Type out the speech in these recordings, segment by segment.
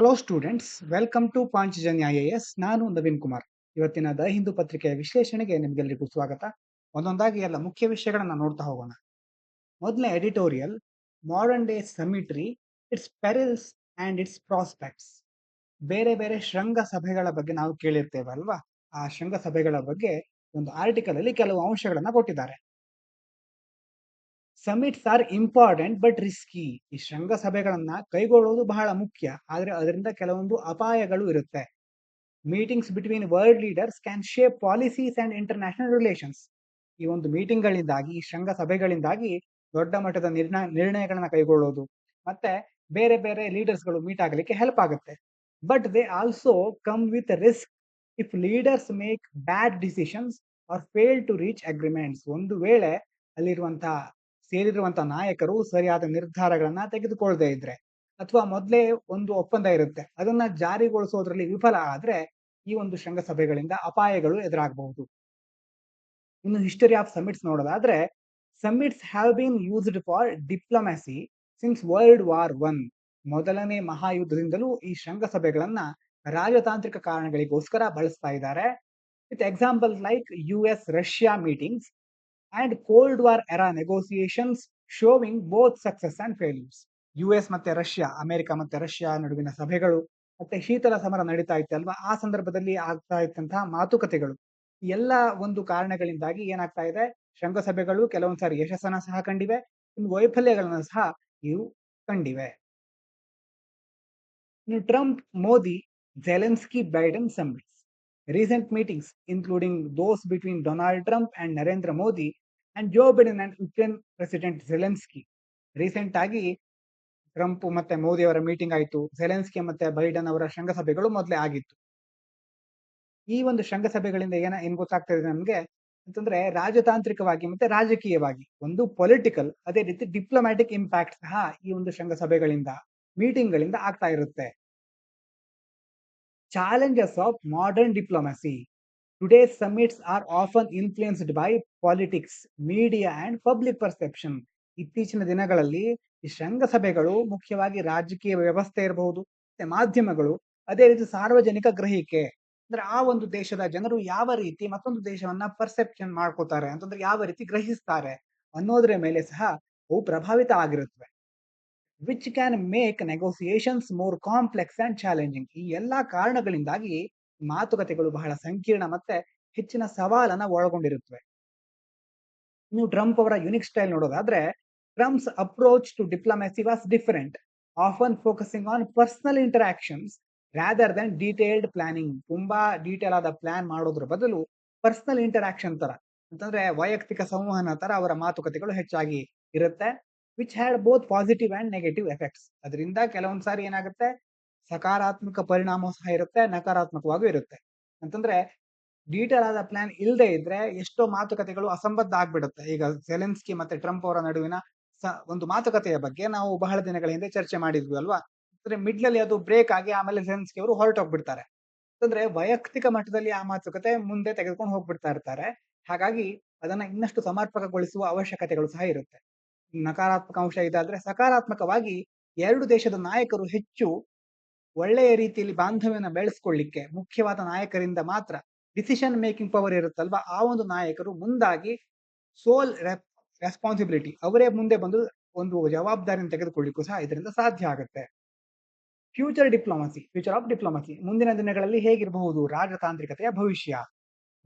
Hello students, welcome to Panchajanya IAS. ನಾನು ನವೀನ್ ಕುಮಾರ್. ಇವತ್ತಿನ the Hindu ಪತ್ರಿಕೆಯ ವಿಶ್ಲೇಷಣೆಗೆ ನಿಮಗೆಲ್ಲರಿಗೂ ಸ್ವಾಗತ. ಒಂದೊಂದಾಗಿ ಎಲ್ಲ ಮುಖ್ಯ ವಿಷಯಗಳನ್ನ ನೋಡ್ತಾ ಹೋಗೋಣ. ಮೊದಲನೇ editorial: modern day summitry, its perils and its prospects. ಬೇರೆ ಬೇರೆ ಶೃಂಗ ಸಭೆಗಳ ಬಗ್ಗೆ ನಾವು ಕೇಳಿರ್ತೇವೆ ಅಲ್ವಾ? ಆ ಶೃಂಗ ಸಭೆಗಳ ಬಗ್ಗೆ ಒಂದು ಆರ್ಟಿಕಲ್ ಅಲ್ಲಿ ಕೆಲವು ಅಂಶಗಳನ್ನ ಕೊಟ್ಟಿದ್ದಾರೆ. Summits are important but risky. ಈ ಶೃಂಗ ಸಭೆಗಳನ್ನ ಕೈಗೊಳ್ಳುವುದು ಬಹಳ ಮುಖ್ಯ, ಆದ್ರೆ ಅದರಿಂದ ಕೆಲವೊಂದು ಅಪಾಯಗಳು ಇರುತ್ತೆ. Meetings between world leaders can shape policies and international relations. ಈ ಒಂದು ಮೀಟಿಂಗ್ಗಳಿಂದಾಗಿ, ಈ ಶೃಂಗ ಸಭೆಗಳಿಂದಾಗಿ ದೊಡ್ಡ ಮಟ್ಟದ ನಿರ್ಣಯಗಳನ್ನ ಕೈಗೊಳ್ಳೋದು ಮತ್ತೆ ಬೇರೆ ಬೇರೆ ಲೀಡರ್ಸ್ಗಳು ಮೀಟ್ ಆಗಲಿಕ್ಕೆ ಹೆಲ್ಪ್ ಆಗುತ್ತೆ. But they also come with risk if leaders make bad decisions or fail to reach agreements. ಒಂದು ವೇಳೆ ಅಲ್ಲಿರುವಂತಹ ಸೇರಿರುವಂತಹ ನಾಯಕರು ಸರಿಯಾದ ನಿರ್ಧಾರಗಳನ್ನ ತೆಗೆದುಕೊಳ್ಳದೆ ಇದ್ರೆ, ಅಥವಾ ಮೊದಲೇ ಒಂದು ಒಪ್ಪಂದ ಇರುತ್ತೆ, ಅದನ್ನ ಜಾರಿಗೊಳಿಸೋದ್ರಲ್ಲಿ ವಿಫಲ ಆದ್ರೆ ಈ ಒಂದು ಶೃಂಗಸಭೆಗಳಿಂದ ಅಪಾಯಗಳು ಎದುರಾಗಬಹುದು. ಇನ್ನು ಹಿಸ್ಟರಿ ಆಫ್ ಸಮಿಟ್ಸ್ ನೋಡೋದಾದ್ರೆ, summits have been used for diplomacy since World War One. ಮೊದಲನೇ ಮಹಾಯುದ್ಧದಿಂದಲೂ ಈ ಶೃಂಗಸಭೆಗಳನ್ನ ರಾಜತಾಂತ್ರಿಕ ಕಾರಣಗಳಿಗೋಸ್ಕರ ಬಳಸ್ತಾ ಇದ್ದಾರೆ. With example like US Russia meetings and cold war era negotiations showing both success and failures. US ಮತ್ತೆ ರಷ್ಯಾ, ಅಮೆರಿಕ ಮತ್ತೆ ರಷ್ಯಾ ನಡುವಿನ ಸಭೆಗಳು, ಮತ್ತೆ ಶೀತಲ ಸಮರ ನಡೀತಾ ಇತ್ತಲ್ವಾ, ಆ ಸಂದರ್ಭದಲ್ಲಿ ಆಗ್ತಾ ಇದ್ದಂತಹ ಮಾತುಕತೆಗಳು, ಎಲ್ಲ ಒಂದು ಕಾರಣಗಳಿಂದಾಗಿ ಏನಾಗ್ತಾ ಇದೆ, ಶೃಂಗಸಭೆಗಳು ಕೆಲವೊಂದ್ಸಾರಿ ಯಶಸ್ಸನ್ನ ಸಹ ಕಂಡಿವೆ, ಇನ್ನು ವೈಫಲ್ಯಗಳನ್ನ ಸಹ ಇವು ಕಂಡಿವೆ. ಇನ್ನು Trump, Modi, Zelensky, Biden summits. Recent meetings, including those between Donald Trump and Narendra Modi and Joe Biden and Ukraine President Zelensky. Recent ಆಗಿ ಟ್ರಂಪ್ ಮತ್ತೆ ಮೋದಿ ಅವರ ಮೀಟಿಂಗ್ ಆಯಿತು, ಜೆಲೆನ್ಸ್ಕಿ ಮತ್ತೆ ಬೈಡನ್ ಅವರ ಶೃಂಗಸಭೆಗಳು ಮೊದಲೇ ಆಗಿತ್ತು. ಈ ಒಂದು ಶೃಂಗಸಭೆಗಳಿಂದ ಏನ್ ಗೊತ್ತಾಗ್ತದೆ ನಮ್ಗೆ ಅಂತಂದ್ರೆ, ರಾಜತಾಂತ್ರಿಕವಾಗಿ ಮತ್ತೆ ರಾಜಕೀಯವಾಗಿ ಒಂದು ಪೊಲಿಟಿಕಲ್, ಅದೇ ರೀತಿ ಡಿಪ್ಲೊಮ್ಯಾಟಿಕ್ ಇಂಪ್ಯಾಕ್ಟ್ ಸಹ ಈ ಒಂದು ಶೃಂಗಸಭೆಗಳಿಂದ, ಮೀಟಿಂಗ್ ಗಳಿಂದ ಆಗ್ತಾ ಇರುತ್ತೆ. Challenges of modern diplomacy. Today's summits are often influenced by politics, media and public perception. ಇತ್ತೀಚಿನ ದಿನಗಳಲ್ಲಿ ಈ ಶೃಂಗಸಭೆಗಳು ಮುಖ್ಯವಾಗಿ ರಾಜಕೀಯ ವ್ಯವಸ್ಥೆ ಇರಬಹುದು, ಮತ್ತೆ ಮಾಧ್ಯಮಗಳು, ಅದೇ ರೀತಿ ಸಾರ್ವಜನಿಕ ಗ್ರಹಿಕೆ. ಅಂದ್ರೆ ಆ ಒಂದು ದೇಶದ ಜನರು ಯಾವ ರೀತಿ ಮತ್ತೊಂದು ದೇಶವನ್ನ ಪರ್ಸೆಪ್ಷನ್ ಮಾಡ್ಕೋತಾರೆ ಅಂತಂದ್ರೆ, ಯಾವ ರೀತಿ ಗ್ರಹಿಸ್ತಾರೆ ಅನ್ನೋದ್ರ ಮೇಲೆ ಸಹ ಅವು ಪ್ರಭಾವಿತ ಆಗಿರುತ್ತವೆ. Which can make negotiations more complex and challenging. ಈ ಎಲ್ಲಾ ಕಾರಣಗಳಿಂದಾಗಿ ಮಾತುಕತೆಗಳು ಬಹಳ ಸಂಕೀರ್ಣ ಮತ್ತೆ ಹೆಚ್ಚಿನ ಸವಾಲನ್ನ ಒಳಗೊಂಡಿರುತ್ತವೆ. ನೀವು ಟ್ರಂಪ್ ಅವರ ಯುನಿಕ್ ಸ್ಟೈಲ್ ನೋಡೋದಾದ್ರೆ, Trump's approach to diplomacy was different, often focusing on personal interactions rather than detailed planning. ತುಂಬಾ ಡೀಟೇಲ್ ಆದ ಪ್ಲಾನ್ ಮಾಡೋದ್ರ ಬದಲು ಪರ್ಸನಲ್ ಇಂಟರಾಕ್ಷನ್ ತರ, ಅಂತಂದ್ರೆ ವೈಯಕ್ತಿಕ ಸಂವಹನ ತರ ಅವರ ಮಾತುಕತೆಗಳು ಹೆಚ್ಚಾಗಿ ಇರುತ್ತೆ. Which had both positive and negative effects. ಅದರಿಂದ ಕೆಲವೊಂದ್ ಸಾರಿ ಏನಾಗುತ್ತೆ, ಸಕಾರಾತ್ಮಕ ಪರಿಣಾಮ ಸಹ ಇರುತ್ತೆ, ನಕಾರಾತ್ಮಕವಾಗೂ ಇರುತ್ತೆ. ಅಂತಂದ್ರೆ ಡೀಟೇಲ್ ಆದ ಪ್ಲಾನ್ ಇಲ್ಲದೆ ಇದ್ರೆ ಎಷ್ಟೋ ಮಾತುಕತೆಗಳು ಅಸಂಬದ್ಧ ಆಗ್ಬಿಡುತ್ತೆ. ಈಗ ಜೆಲೆನ್ಸ್ಕಿ ಮತ್ತೆ ಟ್ರಂಪ್ ಅವರ ನಡುವಿನ ಒಂದು ಮಾತುಕತೆಯ ಬಗ್ಗೆ ನಾವು ಬಹಳ ದಿನಗಳ ಹಿಂದೆ ಚರ್ಚೆ ಮಾಡಿದ್ವಿ ಅಲ್ವಾ. ಅಂದ್ರೆ ಮಿಡ್ಲ್ ಅದು ಬ್ರೇಕ್ ಆಗಿ ಆಮೇಲೆ ಜೆಲೆನ್ಸ್ಕಿ ಅವರು ಹೊರಟೋಗ್ಬಿಡ್ತಾರೆ. ಅಂದ್ರೆ ವೈಯಕ್ತಿಕ ಮಟ್ಟದಲ್ಲಿ ಆ ಮಾತುಕತೆ ಮುಂದೆ ತೆಗೆದುಕೊಂಡು ಹೋಗ್ಬಿಡ್ತಾ ಇರ್ತಾರೆ. ಹಾಗಾಗಿ ಅದನ್ನ ಇನ್ನಷ್ಟು ಸಮರ್ಪಕಗೊಳಿಸುವ ಅವಶ್ಯಕತೆಗಳು ಸಹ ಇರುತ್ತೆ. ನಕಾರಾತ್ಮಕ ಅಂಶ ಇದಾದ್ರೆ, ಸಕಾರಾತ್ಮಕವಾಗಿ ಎರಡು ದೇಶದ ನಾಯಕರು ಹೆಚ್ಚು ಒಳ್ಳೆಯ ರೀತಿಯಲ್ಲಿ ಬಾಂಧವ್ಯನ ಬೆಳೆಸ್ಕೊಳ್ಳಿಕ್ಕೆ ಮುಖ್ಯವಾದ ನಾಯಕರಿಂದ ಮಾತ್ರ, ಡಿಸಿಷನ್ ಮೇಕಿಂಗ್ ಪವರ್ ಇರುತ್ತಲ್ವಾ, ಆ ಒಂದು ನಾಯಕರು ಮುಂದಾಗಿ ಸೋಲ್ ರೆಸ್ಪಾನ್ಸಿಬಿಲಿಟಿ, ಅವರೇ ಮುಂದೆ ಬಂದು ಒಂದು ಜವಾಬ್ದಾರಿಯನ್ನು ತೆಗೆದುಕೊಳ್ಳಿಕ್ಕೂ ಸಹ ಇದರಿಂದ ಸಾಧ್ಯ ಆಗುತ್ತೆ. Future of diplomacy. ಮುಂದಿನ ದಿನಗಳಲ್ಲಿ ಹೇಗಿರಬಹುದು ರಾಜತಾಂತ್ರಿಕತೆಯ ಭವಿಷ್ಯ?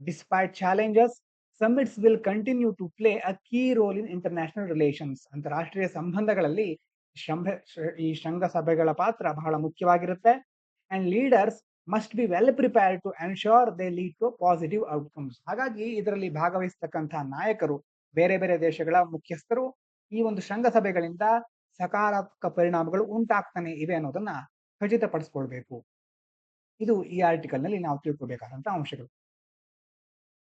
Despite challenges, summits will continue to play a key role in international relations. ಅಂತಾರಾಷ್ಟ್ರೀಯ ಸಂಬಂಧಗಳಲ್ಲಿ ಈ ಶೃಂಗಸಭೆಗಳ ಪಾತ್ರ ಬಹಳ ಮುಖ್ಯವಾಗಿರುತ್ತೆ. And leaders must be well prepared to ensure they lead to positive outcomes. ಹಾಗಾಗಿ ಇದರಲ್ಲಿ ಭಾಗವಹಿಸತಕ್ಕಂತಹ ನಾಯಕರು, ಬೇರೆ ಬೇರೆ ದೇಶಗಳ ಮುಖ್ಯಸ್ಥರು ಈ ಒಂದು ಶೃಂಗಸಭೆಗಳಿಂದ ಸಕಾರಾತ್ಮಕ ಪರಿಣಾಮಗಳು ಉಂಟಾಗ್ತಾನೆ ಇವೆ ಅನ್ನೋದನ್ನ ಖಚಿತಪಡಿಸ್ಕೊಳ್ಬೇಕು. ಇದು ಈ ಆರ್ಟಿಕಲ್ ನಲ್ಲಿ ನಾವು ತಿಳ್ಕೊಬೇಕಾದಂತಹ ಅಂಶಗಳು.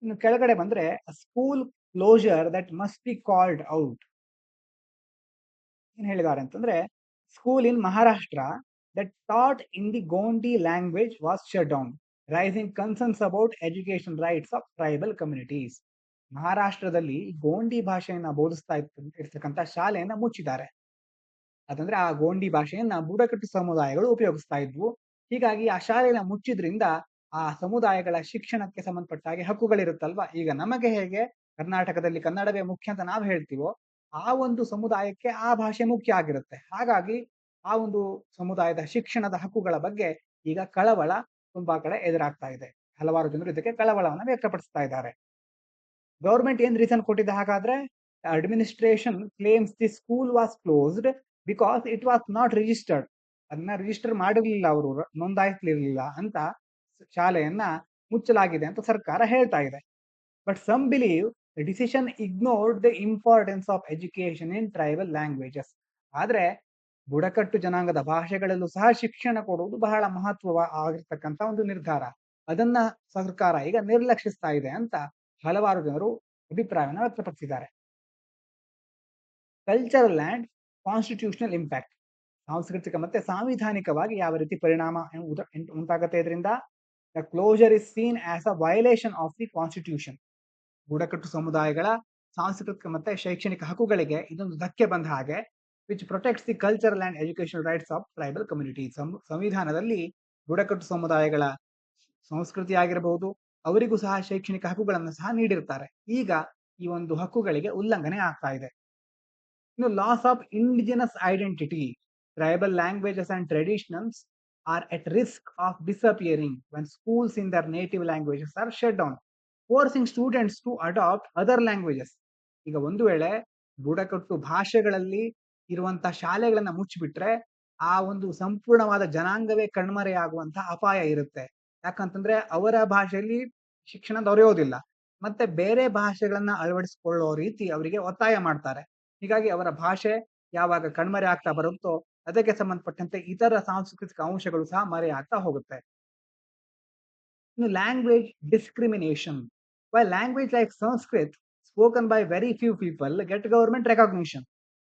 ಇನ್ನು ಕೆಳಗಡೆ ಬಂದ್ರೆ, school closure that must be called out. ಏನ್ ಹೇಳಿದ್ದಾರೆ ಅಂತಂದ್ರೆ, school in Maharashtra that taught in the Gondi language was shut down, rising concerns about education rights of tribal communities. ಮಹಾರಾಷ್ಟ್ರದಲ್ಲಿ ಗೋಂಡಿ ಭಾಷೆಯನ್ನ ಬೋಧಿಸ್ತಾ ಇರ್ತಕ್ಕಂಥ ಶಾಲೆಯನ್ನ ಮುಚ್ಚಿದ್ದಾರೆ. ಅದಂದ್ರೆ ಆ ಗೋಂಡಿ ಭಾಷೆಯನ್ನ ಬುಡಕಟ್ಟು ಸಮುದಾಯಗಳು ಉಪಯೋಗಿಸ್ತಾ ಇದ್ವು. ಹೀಗಾಗಿ ಆ ಶಾಲೆನ ಮುಚ್ಚಿದ್ರಿಂದ ಆ ಸಮುದಾಯಗಳ ಶಿಕ್ಷಣಕ್ಕೆ ಸಂಬಂಧಪಟ್ಟ ಹಾಗೆ ಹಕ್ಕುಗಳಿರುತ್ತಲ್ವಾ? ಈಗ ನಮಗೆ ಹೇಗೆ ಕರ್ನಾಟಕದಲ್ಲಿ ಕನ್ನಡವೇ ಮುಖ್ಯ ಅಂತ ನಾವು ಹೇಳ್ತೀವೋ, ಆ ಒಂದು ಸಮುದಾಯಕ್ಕೆ ಆ ಭಾಷೆ ಮುಖ್ಯ ಆಗಿರುತ್ತೆ. ಹಾಗಾಗಿ ಆ ಒಂದು ಸಮುದಾಯದ ಶಿಕ್ಷಣದ ಹಕ್ಕುಗಳ ಬಗ್ಗೆ ಈಗ ಕಳವಳ ತುಂಬಾ ಕಡೆ ಎದುರಾಗ್ತಾ ಇದೆ. ಹಲವಾರು ಜನರು ಇದಕ್ಕೆ ಕಳವಳವನ್ನ ವ್ಯಕ್ತಪಡಿಸ್ತಾ ಇದ್ದಾರೆ. ಗವರ್ಮೆಂಟ್ ಏನ್ ರೀಸನ್ ಕೊಟ್ಟಿದೆ ಹಾಗಾದ್ರೆ? Administration claims the school was closed because it was not registered. ಅದನ್ನ ರಿಜಿಸ್ಟರ್ ಮಾಡಿರ್ಲಿಲ್ಲ ಅವರು, ನೋಂದಾಯಿಸಲಿರ್ಲಿಲ್ಲ ಅಂತ ಶಾಲೆಯನ್ನ ಮುಚ್ಚಲಾಗಿದೆ ಅಂತ ಸರ್ಕಾರ ಹೇಳ್ತಾ ಇದೆ. But some believe the decision ignored the importance of education in tribal languages. ಆದ್ರೆ ಬುಡಕಟ್ಟು ಜನಾಂಗದ ಭಾಷೆಗಳಲ್ಲೂ ಸಹ ಶಿಕ್ಷಣ ಕೊಡುವುದು ಬಹಳ ಮಹತ್ವ ಆಗಿರ್ತಕ್ಕಂಥ ಒಂದು ನಿರ್ಧಾರ. ಅದನ್ನ ಸರ್ಕಾರ ಈಗ ನಿರ್ಲಕ್ಷಿಸ್ತಾ ಇದೆ ಅಂತ ಹಲವಾರು ಜನರು ಅಭಿಪ್ರಾಯವನ್ನು ವ್ಯಕ್ತಪಡಿಸಿದ್ದಾರೆ. Cultural and constitutional impact. ಸಾಂಸ್ಕೃತಿಕ ಮತ್ತೆ ಸಾಂವಿಧಾನಿಕವಾಗಿ ಯಾವ ರೀತಿ ಪರಿಣಾಮ ಉಂಟಾಗುತ್ತೆ ಇದರಿಂದ? The closure is scene as a violation of the constitution. ಬುಡಕಟ್ಟು ಸಮುದಾಯಗಳ ಸಾಂಸ್ಕೃತಿಕ ಮತ್ತೆ ಶೈಕ್ಷಣಿಕ ಹಕ್ಕುಗಳಿಗೆ ಇದೊಂದು ಧಕ್ಕೆ ಬಂದ ಹಾಗೆ. Which protects the cultural and educational rights of tribal community. ಸಂವಿಧಾನದಲ್ಲಿ ಬುಡಕಟ್ಟು ಸಮುದಾಯಗಳ ಸಂಸ್ಕೃತಿ ಆಗಿರಬಹುದು, ಅವರಿಗೂ ಸಹ ಶೈಕ್ಷಣಿಕ ಹಕ್ಕುಗಳನ್ನು ಸಹ ನೀಡಿರ್ತಾರೆ. ಈಗ ಈ ಒಂದು ಹಕ್ಕುಗಳಿಗೆ ಉಲ್ಲಂಘನೆ ಆಗ್ತಾ ಇದೆ. ಇನ್ನು loss of indigenous identity. Tribal languages and traditionals are at risk of disappearing when schools in their native languages are shut down, forcing students to adapt other languages. ಈಗ ಒಂದು ವೇಳೆ ಬುಡಕಟ್ಟು ಭಾಷೆಗಳಲ್ಲಿ ಇರುವಂತಹ ಶಾಲೆಗಳನ್ನ ಮುಚ್ಚಿಬಿಟ್ರೆ ಆ ಒಂದು ಸಂಪೂರ್ಣವಾದ ಜನಾಂಗವೇ ಕಣ್ಮರೆಯಾಗುವಂತಹ ಅಪಾಯ ಇರುತ್ತೆ. ಯಾಕಂತಂದ್ರೆ ಅವರ ಭಾಷೆಯಲ್ಲಿ ಶಿಕ್ಷಣ ದೊರೆಯೋದಿಲ್ಲ, ಮತ್ತೆ ಬೇರೆ ಭಾಷೆಗಳನ್ನ ಅಳವಡಿಸಿಕೊಳ್ಳೋ ರೀತಿ ಅವರಿಗೆ ಒತ್ತಾಯ ಮಾಡ್ತಾರೆ. ಹೀಗಾಗಿ ಅವರ ಭಾಷೆ ಯಾವಾಗ ಕಣ್ಮರೆ ಆಗ್ತಾ ಬರುತ್ತೋ ಅದಕ್ಕೆ ಸಂಬಂಧಪಟ್ಟಂತೆ ಇತರ ಸಾಂಸ್ಕೃತಿಕ ಅಂಶಗಳು ಸಹ ಮರೆ ಆಗ್ತಾ ಹೋಗುತ್ತೆ. ಇನ್ನು language discrimination. While language like Sanskrit, spoken by very few people, get government recognition,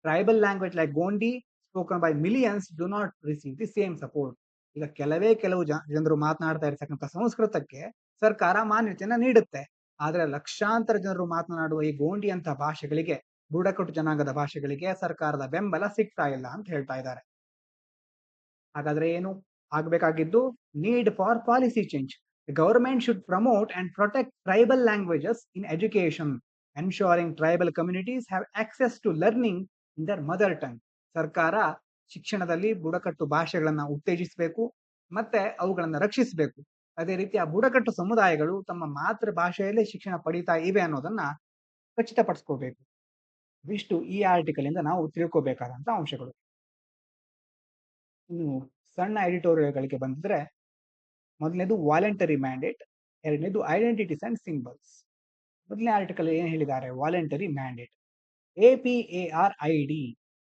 tribal language like Gondi, spoken by millions, do not receive the same support. ಈಗ ಕೆಲವು ಜನರು ಮಾತನಾಡ್ತಾ ಇರ್ತಕ್ಕಂಥ ಸಂಸ್ಕೃತಕ್ಕೆ ಸರ್ಕಾರ ಮಾನ್ಯತೆಯನ್ನ ನೀಡುತ್ತೆ. ಆದ್ರೆ ಲಕ್ಷಾಂತರ ಜನರು ಮಾತನಾಡುವ ಈ ಗೋಂಡಿ ಅಂತ ಭಾಷೆಗಳಿಗೆ, ಬುಡಕಟ್ಟು ಜನಾಂಗದ ಭಾಷೆಗಳಿಗೆ ಸರ್ಕಾರದ ಬೆಂಬಲ ಸಿಗ್ತಾ ಇಲ್ಲ ಅಂತ ಹೇಳ್ತಾ ಇದ್ದಾರೆ. ಹಾಗಾದ್ರೆ ಏನು ಆಗಬೇಕಾಗಿದ್ದು? Need for policy change. The government should promote and protect tribal languages in education, ensuring tribal communities have access to learning in their mother tongue. ಸರ್ಕಾರ ಶಿಕ್ಷಣದಲ್ಲಿ ಬುಡಕಟ್ಟು ಭಾಷೆಗಳನ್ನ ಉತ್ತೇಜಿಸಬೇಕು ಮತ್ತೆ ಅವುಗಳನ್ನ ರಕ್ಷಿಸಬೇಕು. ಅದೇ ರೀತಿ ಆ ಬುಡಕಟ್ಟು ಸಮುದಾಯಗಳು ತಮ್ಮ ಮಾತೃ ಭಾಷೆಯಲ್ಲೇ ಶಿಕ್ಷಣ ಪಡಿತಾ ಇವೆ ಅನ್ನೋದನ್ನ ಖಚಿತಪಡಿಸ್ಕೋಬೇಕು. ಇಷ್ಟು ಈ ಆರ್ಟಿಕಲ್ ಇಂದ ನಾವು ತಿಳ್ಕೋಬೇಕಾದಂತ ಅಂಶಗಳು. ಇನ್ನು ಸಣ್ಣ ಎಡಿಟೋರಿಯಲ್ಗಳಿಗೆ ಬಂದಿದ್ರೆ, ಮೊದಲನೇದು ವಾಲಂಟರಿ ಮ್ಯಾಂಡೇಟ್, ಎರಡನೇದು ಐಡೆಂಟಿಟೀಸ್ ಅಂಡ್ ಸಿಂಬಲ್ಸ್. ಮೊದಲನೇ ಆರ್ಟಿಕಲ್ ಏನ್ ಹೇಳಿದ್ದಾರೆ? Voluntary mandate. APAR-ID.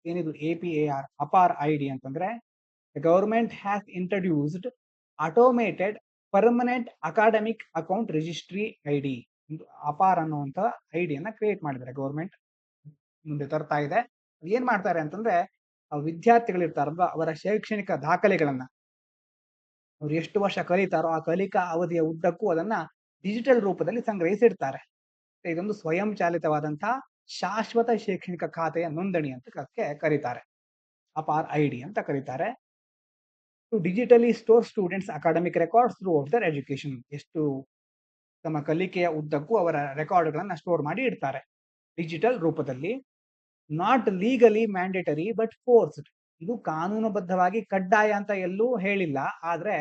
ಏನಿದು APAR? ಅಪಾರ್ ಐಡಿ ಅಂತಂದ್ರೆ government has introduced automated permanent academic account registry ID. APAR ಅನ್ನುವಂತ ಐಡಿಯನ್ನ ಕ್ರಿಯೇಟ್ ಮಾಡಿದ್ದಾರೆ ಗವರ್ಮೆಂಟ್, ಮುಂದೆ ತರ್ತಾ ಇದೆ. ಏನ್ ಮಾಡ್ತಾರೆ ಅಂತಂದ್ರೆ, ವಿದ್ಯಾರ್ಥಿಗಳಿರ್ತಾರಲ್ವಾ ಅವರ ಶೈಕ್ಷಣಿಕ ದಾಖಲೆಗಳನ್ನ, ಅವ್ರು ಎಷ್ಟು ವರ್ಷ ಕಲಿತಾರೋ ಆ ಕಲಿಕಾ ಅವಧಿಯ ಉದ್ದಕ್ಕೂ ಅದನ್ನ ಡಿಜಿಟಲ್ ರೂಪದಲ್ಲಿ ಸಂಗ್ರಹಿಸಿಡ್ತಾರೆ. ಇದೊಂದು ಸ್ವಯಂ ಚಾಲಿತವಾದಂತಹ ಶಾಶ್ವತ ಶೈಕ್ಷಣಿಕ ಖಾತೆಯ ನೋಂದಣಿ ಅಂತ ಕರೀತಾರೆ. ಅಪಾರ್ ಐಡಿ ಅಂತ ಕರೀತಾರೆ. To digitally store students academic records throughout their education. ಎಷ್ಟು ತಮ್ಮ ಕಲಿಕೆಯ ಉದ್ದಕ್ಕೂ ಅವರ ರೆಕಾರ್ಡ್ಗಳನ್ನ ಸ್ಟೋರ್ ಮಾಡಿ ಇಡ್ತಾರೆ ಡಿಜಿಟಲ್ ರೂಪದಲ್ಲಿ. Not legally mandatory but forced. ಇದು ಕಾನೂನುಬದ್ಧವಾಗಿ ಕಡ್ಡಾಯ ಅಂತ ಎಲ್ಲೂ ಹೇಳಿಲ್ಲ, ಆದ್ರೆ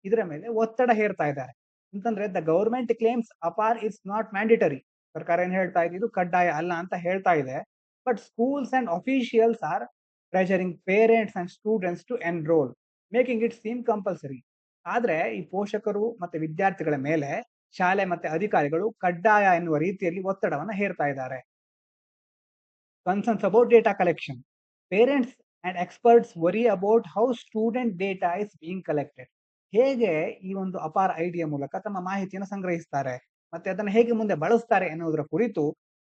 ಇದರ ಮೇಲೆ ಒತ್ತಡ ಹೇರ್ತಾ ಇದ್ದಾರೆ. ಅಂತಂದ್ರೆ the government claims APAR is not mandatory. ಸರ್ಕಾರ ಏನ್ ಹೇಳ್ತಾ ಇದೆ? ಇದು ಕಡ್ಡಾಯ ಅಲ್ಲ ಅಂತ ಹೇಳ್ತಾ ಇದೆ. But schools and officials are pressuring parents and students to enrol, making it seem compulsory. ಆದ್ರೆ ಈ ಪೋಷಕರು ಮತ್ತೆ ವಿದ್ಯಾರ್ಥಿಗಳ ಮೇಲೆ ಶಾಲೆ ಮತ್ತೆ ಅಧಿಕಾರಿಗಳು ಕಡ್ಡಾಯ ಎನ್ನುವ ರೀತಿಯಲ್ಲಿ ಒತ್ತಡವನ್ನ ಹೇರ್ತಾ ಇದ್ದಾರೆ. Concerns about data collection. Parents and experts worry about how student data is being collected. ಹೇಗೆ ಈ ಒಂದು ಅಪಾರ್ ಐಡಿಯ ಮೂಲಕ ತಮ್ಮ ಮಾಹಿತಿಯನ್ನು ಸಂಗ್ರಹಿಸ್ತಾರೆ ಮತ್ತೆ ಅದನ್ನು ಹೇಗೆ ಮುಂದೆ ಬಳಸ್ತಾರೆ ಎನ್ನುವುದರ ಕುರಿತು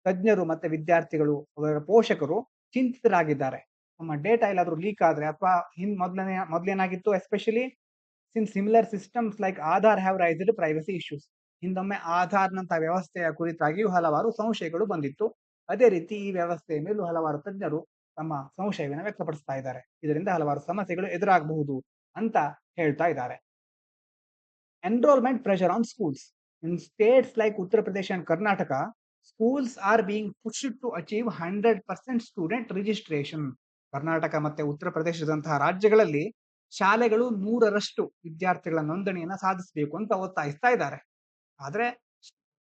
ತಜ್ಞರು ಮತ್ತೆ ವಿದ್ಯಾರ್ಥಿಗಳು, ಅವರ ಪೋಷಕರು ಚಿಂತಿತರಾಗಿದ್ದಾರೆ. ನಮ್ಮ ಡೇಟಾ ಎಲ್ಲಾದ್ರೂ ಲೀಕ್ ಆದ್ರೆ ಅಥವಾ ಮೊದಲೇನಾಗಿತ್ತು, especially since similar systems like Aadhaar have raised privacy issues. ಹಿಂದೊಮ್ಮೆ ಆಧಾರ್ನಂತಹ ವ್ಯವಸ್ಥೆಯ ಕುರಿತಾಗಿಯೂ ಹಲವಾರು ಸಂಶಯಗಳು ಬಂದಿತ್ತು. ಅದೇ ರೀತಿ ಈ ವ್ಯವಸ್ಥೆಯ ಮೇಲೂ ಹಲವಾರು ತಜ್ಞರು ತಮ್ಮ ಸಂಶಯವನ್ನು ವ್ಯಕ್ತಪಡಿಸ್ತಾ ಇದ್ದಾರೆ. ಇದರಿಂದ ಹಲವಾರು ಸಮಸ್ಯೆಗಳು ಎದುರಾಗಬಹುದು ಅಂತ ಹೇಳ್ತಾ ಇದ್ದಾರೆ. Enrollment pressure on schools. In states like Uttar Pradesh and Karnataka, schools are being pushed to achieve 100% student registration. Karnataka ಮತ್ತೆ ಉತ್ತರ ಪ್ರದೇಶದಂತಹ ರಾಜ್ಯಗಳಲ್ಲಿ ಶಾಲೆಗಳು 100ರಷ್ಟು ವಿದ್ಯಾರ್ಥಿಗಳ ನೋಂದಣಿಯನ್ನ ಸಾಧಿಸಬೇಕು ಅಂತ ಒತ್ತಾಯಿಸ್ತಾ ಇದ್ದಾರೆ. ಆದ್ರೆ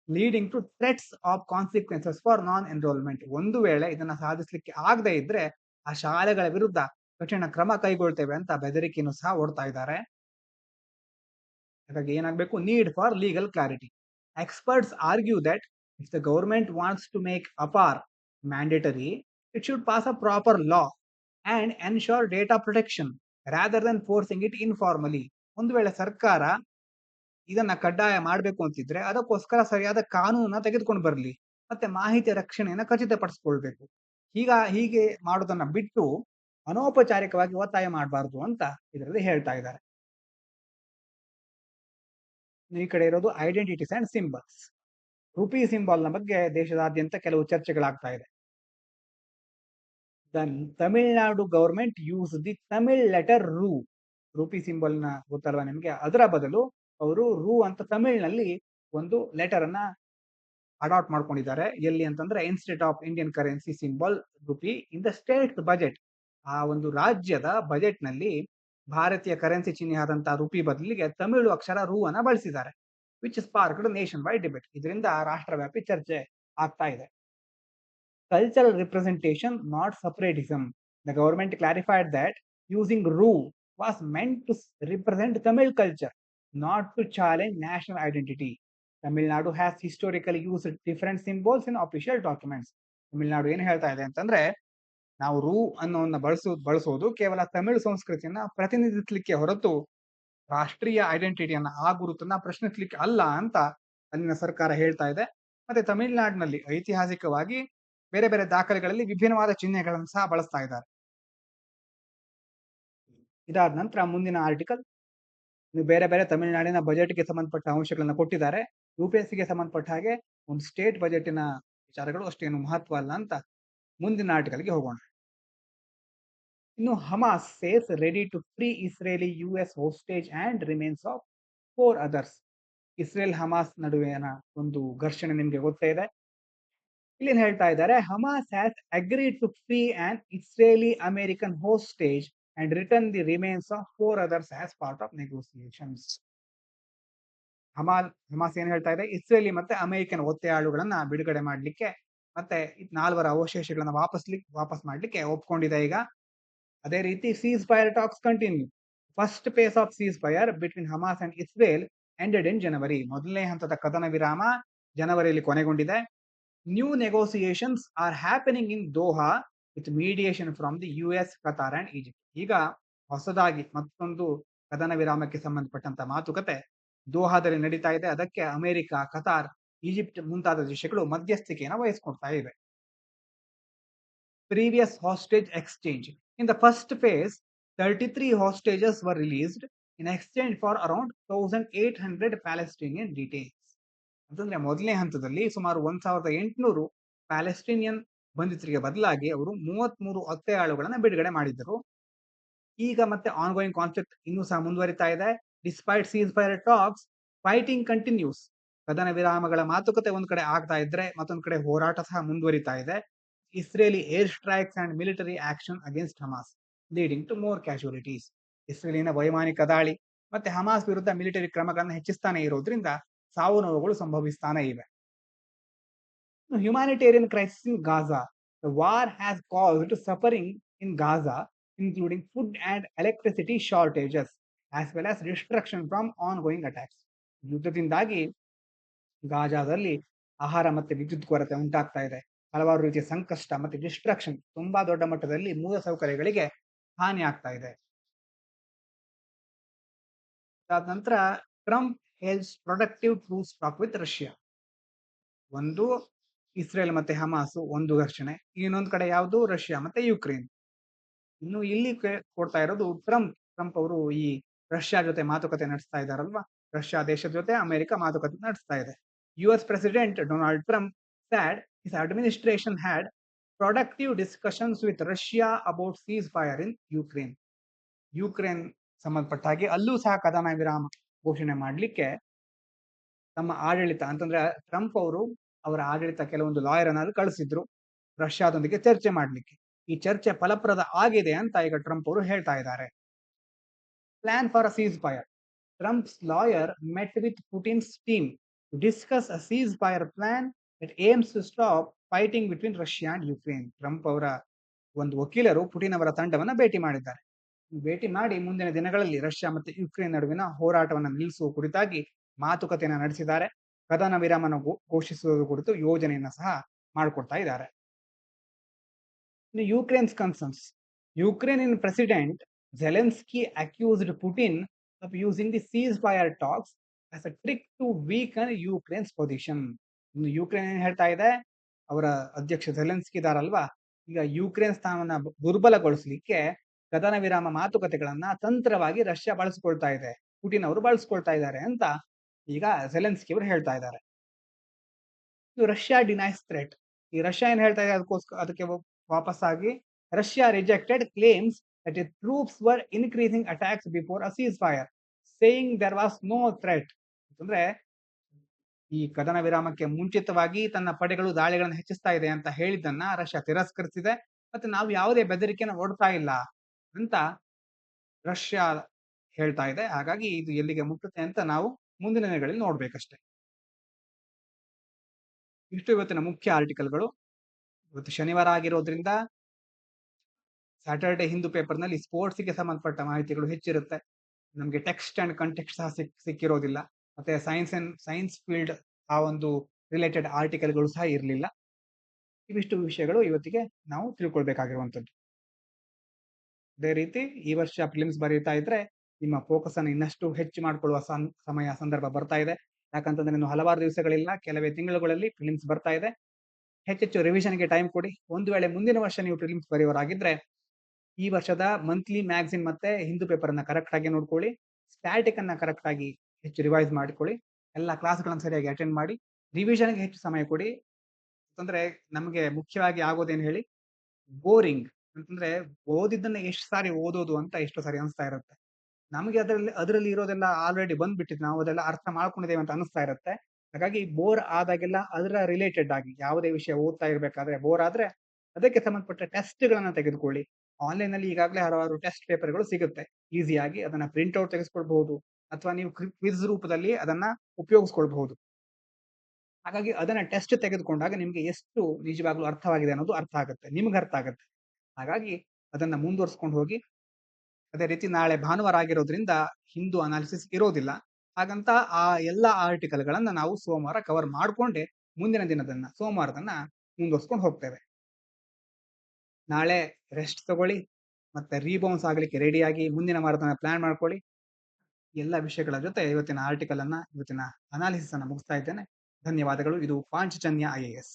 leading to threats of consequences for non enrolment. ಒಂದು ವೇಳೆ ಇದನ್ನ ಸಾಧಿಸಲಿಕ್ಕೆ ಆಗದೆ ಇದ್ರೆ ಆ ಶಾಲೆಗಳ ವಿರುದ್ಧ ಕಠಿಣ ಕ್ರಮ ಕೈಗೊಳ್ತೇವೆ ಅಂತ ಬೆದರಿಕೆಯನ್ನು ಸಹ ಓಡ್ತಾ ಇದ್ದಾರೆ. ಹಾಗಾಗಿ ಏನಾಗಬೇಕು? Need for legal clarity. Experts argue that if the government wants to make APAR mandatory, it should pass a proper law and ensure data protection rather than forcing it informally. ಒಂದು ವೇಳೆ ಸರ್ಕಾರ ಇದನ್ನ ಕಡ್ಡಾಯ ಮಾಡಬೇಕು ಅಂತಿದ್ರೆ ಅದಕ್ಕೋಸ್ಕರ ಸರಿಯಾದ ಕಾನೂನನ್ನ ತೆಗೆದುಕೊಂಡು ಬರಲಿ, ಮತ್ತೆ ಮಾಹಿತಿ ರಕ್ಷಣೆಯನ್ನ ಖಚಿತಪಡಿಸಿಕೊಳ್ಬೇಕು. ಹೀಗೆ ಮಾಡೋದನ್ನ ಬಿಟ್ಟು ಅನೌಪಚಾರಿಕವಾಗಿ ಒತ್ತಾಯ ಮಾಡಬಾರದು ಅಂತ ಇದರಲ್ಲಿ ಹೇಳ್ತಾ ಇದ್ದಾರೆ. ಈ ಕಡೆ ಇರೋದು identities and symbols. Rupee symbol ನ ಬಗ್ಗೆ ದೇಶದಾದ್ಯಂತ ಕೆಲವು ಚರ್ಚೆಗಳಾಗ್ತಾ ಇದೆ. The Tamil Nadu government use the Tamil letter ರು. ರುಪಿ ಸಿಂಬಲ್ ನ ಗೊತ್ತಲ್ವಾ ನಿಮ್ಗೆ? ಅದರ ಬದಲು ಅವರು ರು ಅಂತ ತಮಿಳ್ನಲ್ಲಿ ಒಂದು ಲೆಟರ್ ಅನ್ನ ಅಡಾಪ್ಟ್ ಮಾಡ್ಕೊಂಡಿದ್ದಾರೆ. ಎಲ್ಲಿ ಅಂತಂದ್ರೆ instead of Indian currency symbol rupee in the state budget. ಆ ಒಂದು ರಾಜ್ಯದ ಬಜೆಟ್ ನಲ್ಲಿ ಭಾರತೀಯ ಕರೆನ್ಸಿ ಚಿಹ್ನೆ ಆದಂತಹ ರುಪಿ ಬದಲಿಗೆ ತಮಿಳು ಅಕ್ಷರ ರು ಅನ್ನ ಬಳಸಿದ್ದಾರೆ. Which sparked nationwide debate. ಇದರಿಂದ ರಾಷ್ಟ್ರವ್ಯಾಪಿ ಚರ್ಚೆ ಆಗ್ತಾ ಇದೆ. Cultural representation, not separatism. The government clarified that using ru was meant to represent Tamil culture, not to challenge national identity. Tamil Nadu has historically used different symbols in official documents. Tamil Nadu ಏನು ಹೇಳ್ತಾ ಇದೆ ಅಂತಂದ್ರೆ, ನಾವು ರು ಅನ್ನೋನ್ನ ಬಳಸೋದು ಕೇವಲ ತಮಿಳು ಸಂಸ್ಕೃತಿಯನ್ನ ಪ್ರತಿನಿಧಿಸಲಿಕ್ಕೆ ಹೊರತು ರಾಷ್ಟ್ರೀಯ ಐಡೆಂಟಿಟಿಯನ್ನ, ಆ ಗುರುತನ್ನ ಪ್ರಶ್ನಿಸಲಿಕ್ಕೆ ಅಲ್ಲ ಅಂತ ಅಲ್ಲಿನ ಸರ್ಕಾರ ಹೇಳ್ತಾ ಇದೆ. ಮತ್ತೆ ತಮಿಳುನಾಡಿನಲ್ಲಿ ಐತಿಹಾಸಿಕವಾಗಿ ಬೇರೆ ಬೇರೆ ದಾಖಲೆಗಳಲ್ಲಿ ವಿಭಿನ್ನವಾದ ಚಿಹ್ನೆಗಳನ್ನು ಸಹ ಬಳಸ್ತಾ ಇದ್ದಾರೆ. ಇದಾದ ನಂತರ ಮುಂದಿನ ಆರ್ಟಿಕಲ್ ಬೇರೆ ಬೇರೆ ತಮಿಳುನಾಡಿನ ಬಜೆಟ್ಗೆ ಸಂಬಂಧಪಟ್ಟ ಅಂಶಗಳನ್ನ ಕೊಟ್ಟಿದ್ದಾರೆ. ಯುಪಿಎಸ್ಸಿಗೆ ಸಂಬಂಧಪಟ್ಟ ಹಾಗೆ ಒಂದು ಸ್ಟೇಟ್ ಬಜೆಟಿನ ವಿಚಾರಗಳು ಅಷ್ಟೇನು ಮಹತ್ವ ಅಲ್ಲ ಅಂತ ಮುಂದಿನ ಆರ್ಟಿಕಲ್ಗೆ ಹೋಗೋಣ. ಇನ್ನು Hamas says ready to free Israeli US hostage and remains of 4 others. Israel Hamas ನಡುವಿನ ಒಂದು ಘರ್ಷಣೆ ನಿಮ್ಗೆ ಗೊತ್ತೇ ಇದೆ. ಇಲ್ಲಿ ಹೇಳ್ತಾ ಇದ್ದಾರೆ, Hamas has agreed to free an Israeli American hostage and return the remains of 4 others as part of negotiations. Hamas ಏನ್ ಹೇಳ್ತಾ ಇದೆ? ಇಸ್ರೇಲಿ ಮತ್ತೆ ಅಮೆರಿಕನ್ ಒತ್ತೆಯಾಳುಗಳನ್ನ ಬಿಡುಗಡೆ ಮಾಡ್ಲಿಕ್ಕೆ ಮತ್ತೆ 4 ಅವಶೇಷಗಳನ್ನ ವಾಪಸ್ ಮಾಡ್ಲಿಕ್ಕೆ ಒಪ್ಕೊಂಡಿದೆ ಈಗ. ಅದೇ ರೀತಿ ceasefire talks continue. First phase of ceasefire between Hamas and Israel ended in January. ಮೊದಲನೇ ಹಂತದ ಕದನ ವಿರಾಮ ಜನವರಿಯಲ್ಲಿ ಕೊನೆಗೊಂಡಿದೆ. New negotiations are happening in Doha with mediation from the US, Qatar and Egypt. ಈಗ ಹೊಸದಾಗಿ ಮತ್ತೊಂದು ಕದನ ವಿರಾಮಕ್ಕೆ ಸಂಬಂಧಪಟ್ಟಂತ ಮಾತುಕತೆ ದೋಹಾದಲ್ಲಿ ನಡೀತಾ ಇದೆ. ಅದಕ್ಕೆ ಅಮೆರಿಕ, ಕತಾರ್, ಈಜಿಪ್ಟ್ ಮುಂತಾದ ದೇಶಗಳು ಮಧ್ಯಸ್ಥಿಕೆಯನ್ನು ವಹಿಸಿಕೊಡ್ತಾ ಇವೆ. Previous hostage exchange. In the first phase, 33 hostages were released in exchange for around 1,800 Palestinian details. ಅಂತಂದ್ರೆ ಮೊದಲನೇ ಹಂತದಲ್ಲಿ ಸುಮಾರು 1,800 ಪ್ಯಾಲೆಸ್ಟೀನಿಯನ್ ಬಂಧಿತರಿಗೆ ಬದಲಾಗಿ ಅವರು 33 ಒತ್ತೆಯಾಳುಗಳನ್ನ ಬಿಡುಗಡೆ ಮಾಡಿದ್ದರು. ಈಗ ಮತ್ತೆ ಆನ್ಗೋಯಿಂಗ್ ಕಾನ್ಫ್ಲಿಕ್ಟ್ ಇನ್ನೂ ಸಹ ಮುಂದುವರಿತಾ ಇದೆ. Despite ceasefire talks, fighting continues. ಕದನ ವಿರಾಮಗಳ ಮಾತುಕತೆ ಒಂದ್ ಕಡೆ ಆಗ್ತಾ ಇದ್ರೆ ಮತ್ತೊಂದ್ ಕಡೆ ಹೋರಾಟ ಸಹ ಮುಂದುವರಿತಾ ಇದೆ. Israeli air strikes and military action against Hamas leading to more casualties. ಇಸ್ರೇಲಿನ ವೈಮಾನಿಕ ದಾಳಿ ಮತ್ತೆ ಹಮಾಸ್ ವಿರುದ್ಧ ಮಿಲಿಟರಿ ಕ್ರಮಗಳನ್ನು ಹೆಚ್ಚಿಸ್ತಾನೆ ಇರೋದ್ರಿಂದ ಸಾವು ನೋವುಗಳು ಸಂಭವಿಸ್ತಾನೆ ಇವೆ. Humanitarian crisis in Gaza. The war has caused suffering in Gaza, including food and electricity shortages, as well as destruction from ongoing attacks. ಯುದ್ಧದಿಂದಾಗಿ ಗಾಜಾದಲ್ಲಿ ಆಹಾರ ಮತ್ತೆ ವಿದ್ಯುತ್ ಕೊರತೆ ಉಂಟಾಗ್ತಾ ಇದೆ. ಹಲವಾರು ರೀತಿಯ ಸಂಕಷ್ಟ ಮತ್ತೆ ಡಿಸ್ಟ್ರಕ್ಷನ್, ತುಂಬಾ ದೊಡ್ಡ ಮಟ್ಟದಲ್ಲಿ ಮೂಲ ಸೌಕರ್ಯಗಳಿಗೆ ಹಾನಿ ಆಗ್ತಾ ಇದೆ. ಅದಾದ ನಂತರ Trump hails productive truce talk with Russia. ಒಂದು ಇಸ್ರೇಲ್ ಮತ್ತೆ ಹಮಾಸ್ ಒಂದು ಘರ್ಷಣೆ, ಇನ್ನೊಂದು ಕಡೆ ಯಾವುದು? ರಷ್ಯಾ ಮತ್ತೆ ಯುಕ್ರೇನ್. ಇನ್ನು ಇಲ್ಲಿ ಕೊಡ್ತಾ ಇರೋದು ಟ್ರಂಪ್ ಅವರು ಈ ರಷ್ಯಾ ಜೊತೆ ಮಾತುಕತೆ ನಡೆಸ್ತಾ ಇದಾರಲ್ವಾ, ರಷ್ಯಾ ದೇಶದ ಜೊತೆ ಅಮೆರಿಕ ಮಾತುಕತೆ ನಡೆಸ್ತಾ ಇದೆ. US President Donald Trump said his administration had productive discussions with Russia about seize fire in Ukraine. Ukraine ಸಂಬಂಧಪಟ್ಟ ಹಾಗೆ ಅಲ್ಲೂ ಸಹ ಕದನ ವಿರಾಮ ಘೋಷಣೆ ಮಾಡಲಿಕ್ಕೆ ತಮ್ಮ ಆಡಳಿತ ಅಂತಂದ್ರೆ ಟ್ರಂಪ್ ಅವರು ಅವರ ಆಡಳಿತ ಕೆಲವೊಂದು ಲಾಯರ್ ಅನ್ನು ಕಳಿಸಿದ್ರು ರಷ್ಯಾದೊಂದಿಗೆ ಚರ್ಚೆ ಮಾಡಲಿಕ್ಕೆ. ಈ ಚರ್ಚೆ ಫಲಪ್ರದ ಆಗಿದೆ ಅಂತ ಈಗ ಟ್ರಂಪ್ ಅವರು ಹೇಳ್ತಾ ಇದ್ದಾರೆ. Plan for a ceasefire. Trump's lawyer met with Putin's team to discuss a ceasefire plan that aims to stop fighting between Russia and Ukraine. Trump ಅವರ ಒಂದು ವಕೀಲರು ಪುಟಿನ್ ಅವರ ತಂಡವನ್ನ ಭೇಟಿ ಮಾಡಿದ್ದಾರೆ. ಭೇಟಿ ಮಾಡಿ ಮುಂದಿನ ದಿನಗಳಲ್ಲಿ ರಷ್ಯಾ ಮತ್ತು ಯುಕ್ರೇನ್ ನಡುವಿನ ಹೋರಾಟವನ್ನು ನಿಲ್ಲಿಸುವ ಕುರಿತಾಗಿ ಮಾತುಕತೆಯನ್ನು ನಡೆಸಿದ್ದಾರೆ. ಕದನ ವಿರಾಮನ ಘೋಷಿಸುವ ಕುರಿತು ಯೋಜನೆಯನ್ನ ಸಹ ಮಾಡಿಕೊಡ್ತಾ ಇದ್ದಾರೆ. Ukraine's concerns. Ukrainian president Zelensky accused Putin of using the ceasefire talks as a trick to weaken Ukraine's position. ಇನ್ನು ಯುಕ್ರೇನ್ ಏನ್ ಹೇಳ್ತಾ ಇದೆ, ಅವರ ಅಧ್ಯಕ್ಷ ಜೆಲೆನ್ಸ್ಕಿ ಇದಾರಲ್ವಾ, ಈಗ ಯುಕ್ರೇನ್ ಸ್ಥಾನವನ್ನ ದುರ್ಬಲಗೊಳಿಸಲಿಕ್ಕೆ ಕದನ ವಿರಾಮ ಮಾತುಕತೆಗಳನ್ನ ತಂತ್ರವಾಗಿ ರಷ್ಯಾ ಬಳಸಿಕೊಳ್ತಾ ಇದೆ, ಪುಟಿನ್ ಅವರು ಬಳಸ್ಕೊಳ್ತಾ ಇದ್ದಾರೆ ಅಂತ ಈಗ ಜೆಲೆನ್ಸ್ಕಿ ಅವರು ಹೇಳ್ತಾ ಇದ್ದಾರೆ. Russia denies threat. ಈ ರಷ್ಯಾ ಏನ್ ಹೇಳ್ತಾ ಇದೆ ಅದಕ್ಕೆ ವಾಪಸ್ಸಾಗಿ Russia rejected claims that it troops were increasing attacks before a ceasefire, saying there was no threat. ಅಂದ್ರೆ ಈ ಕದನ ವಿರಾಮಕ್ಕೆ ಮುಂಚಿತವಾಗಿ ತನ್ನ ಪಡೆಗಳು ದಾಳಿಗಳನ್ನು ಹೆಚ್ಚಿಸ್ತಾ ಇದೆ ಅಂತ ಹೇಳಿದ್ದನ್ನ ರಷ್ಯಾ ತಿರಸ್ಕರಿಸಿದೆ. ಮತ್ತೆ ನಾವು ಯಾವುದೇ ಬೆದರಿಕೆನ ಒಡ್ತಾ ಇಲ್ಲ ಅಂತ ರಷ್ಯಾ ಹೇಳ್ತಾ ಇದೆ. ಹಾಗಾಗಿ ಇದು ಎಲ್ಲಿಗೆ ಮುಟ್ಟುತ್ತೆ ಅಂತ ನಾವು ಮುಂದಿನ ದಿನಗಳಲ್ಲಿ ನೋಡ್ಬೇಕಷ್ಟೆ. ಇಷ್ಟು ಇವತ್ತಿನ ಮುಖ್ಯ ಆರ್ಟಿಕಲ್ಗಳು. ಇವತ್ತು ಶನಿವಾರ ಆಗಿರೋದ್ರಿಂದ ಸ್ಯಾಟರ್ಡೆ ಹಿಂದೂ ಪೇಪರ್ ನಲ್ಲಿ ಸ್ಪೋರ್ಟ್ಸ್ಗೆ ಸಂಬಂಧಪಟ್ಟ ಮಾಹಿತಿಗಳು ಹೆಚ್ಚಿರುತ್ತೆ. ನಮಗೆ ಟೆಕ್ಸ್ಟ್ ಅಂಡ್ ಕಂಟೆಕ್ಸ್ಟ್ ಸಹ ಸಿಕ್ಕಿರೋದಿಲ್ಲ. ಮತ್ತೆ ಸೈನ್ಸ್ ಫೀಲ್ಡ್ ಆ ಒಂದು ರಿಲೇಟೆಡ್ ಆರ್ಟಿಕಲ್ಗಳು ಸಹ ಇರಲಿಲ್ಲ. ಇವಿಷ್ಟು ವಿಷಯಗಳು ಇವತ್ತಿಗೆ ನಾವು ತಿಳ್ಕೊಳ್ಬೇಕಾಗಿರುವಂತದ್ದು. ಅದೇ ರೀತಿ ಈ ವರ್ಷ ಪ್ರಿಲಿಮ್ಸ್ ಬರೀತಾ ಇದ್ರೆ ನಿಮ್ಮ ಫೋಕಸ್ ಅನ್ನು ಇನ್ನಷ್ಟು ಹೆಚ್ಚು ಮಾಡಿಕೊಳ್ಳುವ ಸಂದರ್ಭ ಬರ್ತಾ ಇದೆ. ಯಾಕಂತಂದ್ರೆ ಇನ್ನು ಹಲವಾರು ದಿವಸಗಳಿಲ್ಲ, ಕೆಲವೇ ತಿಂಗಳುಗಳಲ್ಲಿ ಪ್ರಿಲಿಮ್ಸ್ ಬರ್ತಾ ಇದೆ. ಹೆಚ್ಚೆಚ್ಚು ರಿವಿಷನ್ಗೆ ಟೈಮ್ ಕೊಡಿ. ಒಂದು ವೇಳೆ ಮುಂದಿನ ವರ್ಷ ನೀವು ಪ್ರಿಲಿಮ್ಸ್ ಬರೆಯೋರಾಗಿದ್ರೆ ಈ ವರ್ಷದ ಮಂತ್ಲಿ ಮ್ಯಾಗಝಿನ್ ಮತ್ತೆ ಹಿಂದೂ ಪೇಪರ್ ಅನ್ನ ಕರೆಕ್ಟ್ ಆಗಿ ನೋಡ್ಕೊಳ್ಳಿ. ಸ್ಟ್ಯಾಟಿಕ್ ಅನ್ನ ಕರೆಕ್ಟ್ ಆಗಿ ಹೆಚ್ಚು ರಿವೈಸ್ ಮಾಡಿಕೊಳ್ಳಿ. ಎಲ್ಲ ಕ್ಲಾಸ್ಗಳನ್ನು ಸರಿಯಾಗಿ ಅಟೆಂಡ್ ಮಾಡಿ. ರಿವಿಷನ್ಗೆ ಹೆಚ್ಚು ಸಮಯ ಕೊಡಿ. ಅಂತಂದ್ರೆ ನಮಗೆ ಮುಖ್ಯವಾಗಿ ಆಗೋದೇನು ಹೇಳಿ, ಬೋರಿಂಗ್ ಅಂತಂದ್ರೆ ಓದಿದ್ದನ್ನ ಎಷ್ಟು ಸಾರಿ ಓದೋದು ಅಂತ ಎಷ್ಟು ಸಾರಿ ಅನಿಸ್ತಾ ಇರುತ್ತೆ. ನಮಗೆ ಅದರಲ್ಲಿ ಇರೋದೆಲ್ಲ ಆಲ್ರೆಡಿ ಬಂದ್ಬಿಟ್ಟಿದೆ, ನಾವು ಅದೆಲ್ಲ ಅರ್ಥ ಮಾಡ್ಕೊಂಡಿದ್ದೇವೆ ಅಂತ ಅನಿಸ್ತಾ ಇರುತ್ತೆ. ಹಾಗಾಗಿ ಬೋರ್ ಆದಾಗೆಲ್ಲ ಅದರ ರಿಲೇಟೆಡ್ ಆಗಿ ಯಾವುದೇ ವಿಷಯ ಓದ್ತಾ ಇರ್ಬೇಕಾದ್ರೆ ಬೋರ್ ಆದ್ರೆ ಅದಕ್ಕೆ ಸಂಬಂಧಪಟ್ಟ ಟೆಸ್ಟ್ ಗಳನ್ನ ತೆಗೆದುಕೊಳ್ಳಿ. ಆನ್ಲೈನ್ ನಲ್ಲಿ ಈಗಾಗಲೇ ಹಲವಾರು ಟೆಸ್ಟ್ ಪೇಪರ್ಗಳು ಸಿಗುತ್ತೆ. ಈಸಿಯಾಗಿ ಅದನ್ನ ಪ್ರಿಂಟ್ ಔಟ್ ತೆಗೆದುಕೊಳ್ಬಹುದು ಅಥವಾ ನೀವು ಕ್ವಿಜ್ ರೂಪದಲ್ಲಿ ಅದನ್ನ ಉಪಯೋಗಿಸ್ಕೊಳ್ಬಹುದು. ಹಾಗಾಗಿ ಅದನ್ನ ಟೆಸ್ಟ್ ತೆಗೆದುಕೊಂಡಾಗ ನಿಮ್ಗೆ ಎಷ್ಟು ನಿಜವಾಗ್ಲೂ ಅರ್ಥವಾಗಿದೆ ಅನ್ನೋದು ಅರ್ಥ ಆಗುತ್ತೆ, ನಿಮ್ಗೆ ಅರ್ಥ ಆಗುತ್ತೆ. ಹಾಗಾಗಿ ಅದನ್ನ ಮುಂದುವರ್ಸ್ಕೊಂಡು ಹೋಗಿ. ಅದೇ ರೀತಿ ನಾಳೆ ಭಾನುವಾರ ಆಗಿರೋದ್ರಿಂದ ಹಿಂದೂ ಅನಾಲಿಸಿಸ್ ಇರೋದಿಲ್ಲ. ಹಾಗಂತ ಆ ಎಲ್ಲಾ ಆರ್ಟಿಕಲ್ ಗಳನ್ನ ನಾವು ಸೋಮವಾರ ಕವರ್ ಮಾಡ್ಕೊಂಡೆ ಮುಂದಿನ ದಿನದನ್ನ ಸೋಮವಾರದನ್ನ ಮುಂದುವರ್ಸ್ಕೊಂಡು ಹೋಗ್ತೇವೆ. ನಾಳೆ ರೆಸ್ಟ್ ತಗೊಳ್ಳಿ, ಮತ್ತೆ ರೀಬೌನ್ಸ್ ಆಗ್ಲಿಕ್ಕೆ ರೆಡಿಯಾಗಿ ಮುಂದಿನ ವಾರದನ್ನ ಪ್ಲಾನ್ ಮಾಡ್ಕೊಳ್ಳಿ. ಎಲ್ಲ ವಿಷಯಗಳ ಜೊತೆ ಇವತ್ತಿನ ಆರ್ಟಿಕಲ್ ಅನ್ನ ಇವತ್ತಿನ ಅನಾಲಿಸಿಸ್ ಅನ್ನ ಮುಗಿಸ್ತಾ ಇದ್ದೇನೆ. ಧನ್ಯವಾದಗಳು. ಇದು ಪಾಂಚಜನ್ಯ IAS.